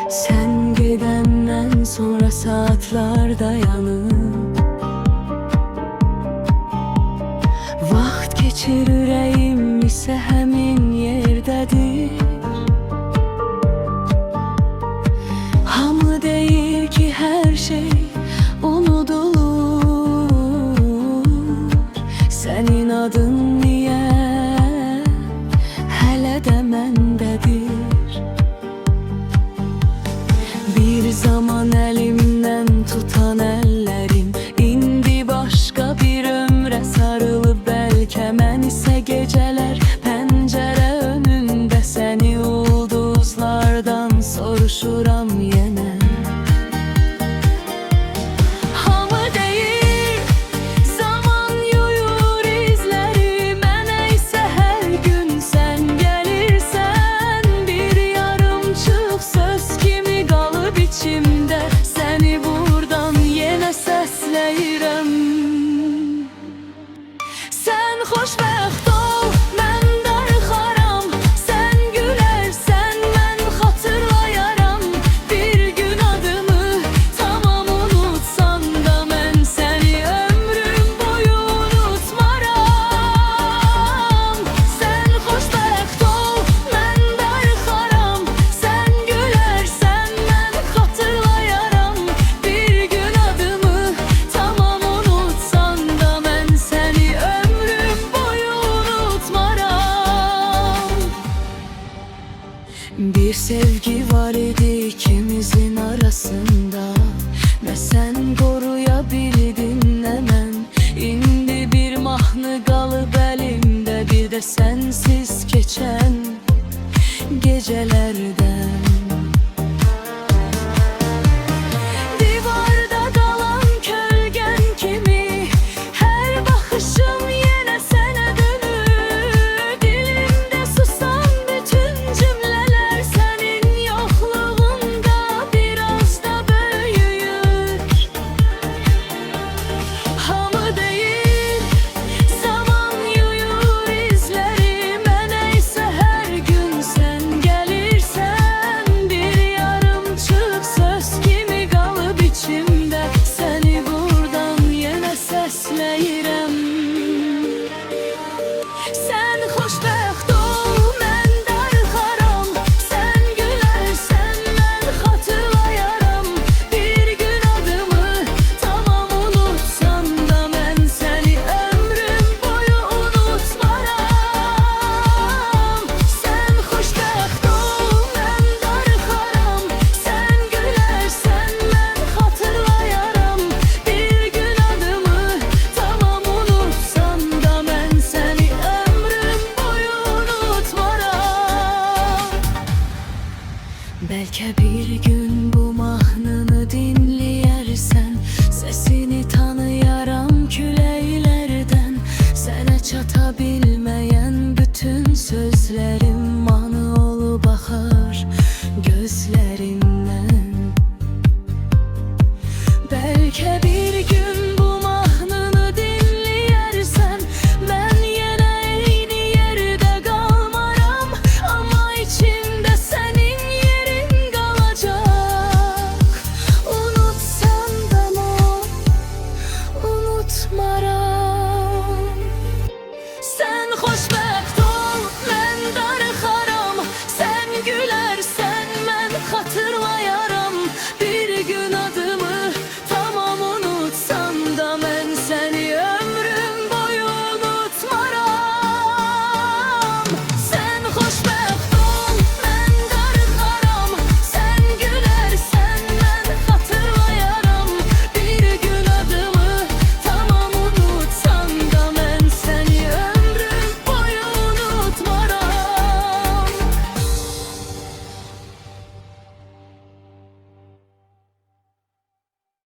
Sen gedenden sonra saatler dayanıp vaxt keçir ürəyim isə həmin yerdədir. Hamı deyir ki hər şey unudulur, sənin adın niyə hələ də məndədir? Bir zaman əlimdən tutan əllərim indi başqa bir ömrə sarılıb. Bəlkə mən isə gecələr pəncərə önündə səni ulduzlardan soruşuram yenə. Hamı deyir zaman yuyur izləri, mənə isə hər gün sən gəlirsən. Bir yarımçıq söz kimi qalıb içimdə, səni buradan yenə səsləyirəm. Sən xoşbəxt ol, mən darıxaram. Sən gülərsən, mən xatırlayaram. Bir gün adımı tamam unutsan da, mən səni ömrüm boyu unutmaram. Sən xoşbəxt ol, mən darıxaram. Sən gülərsən, mən xatırlayaram. Bir gün adımı tamam unutsan da, mən səni ömrüm boyu unutmaram. Bir sevgi var idi ikimizin arasında, nə sən qoruya bildin, nə mən. İndi bir mahnı qalıb əlimdə, bir də sənsiz keçən gecələrdən. Divarda qalan kölgən kimi hər baxışım yenə sənə dönür. Dilimdə susan bütün cümlələr sənin yoxluğunda biraz da böyüyür. Hamı deyir zaman yuyur izləri, mənə isə hər gün sən gəlirsən. Bir yarımçıq söz kimi qalıb içimdə, səni buradan yenə səsləyirəm. Sən xoşbəxt ol, mən darıxaram. Sən gülərsən, mən xatırlayaram. Bir gün adımı tamam unutsan da, mən səni ömrüm boyu unutmaram. Sən xoşbəxt ol, mən darıxaram. Sən gülərsən, mən xatırlayaram. Bir gün adımı tamam unutsan da, mən səni ömrüm boyu unutmaram. Bəlkə bir gün bu mahnını dinləyərsən, səsini tanıyaram küləklərdən. Sənə çata bilməyən bütün sözləri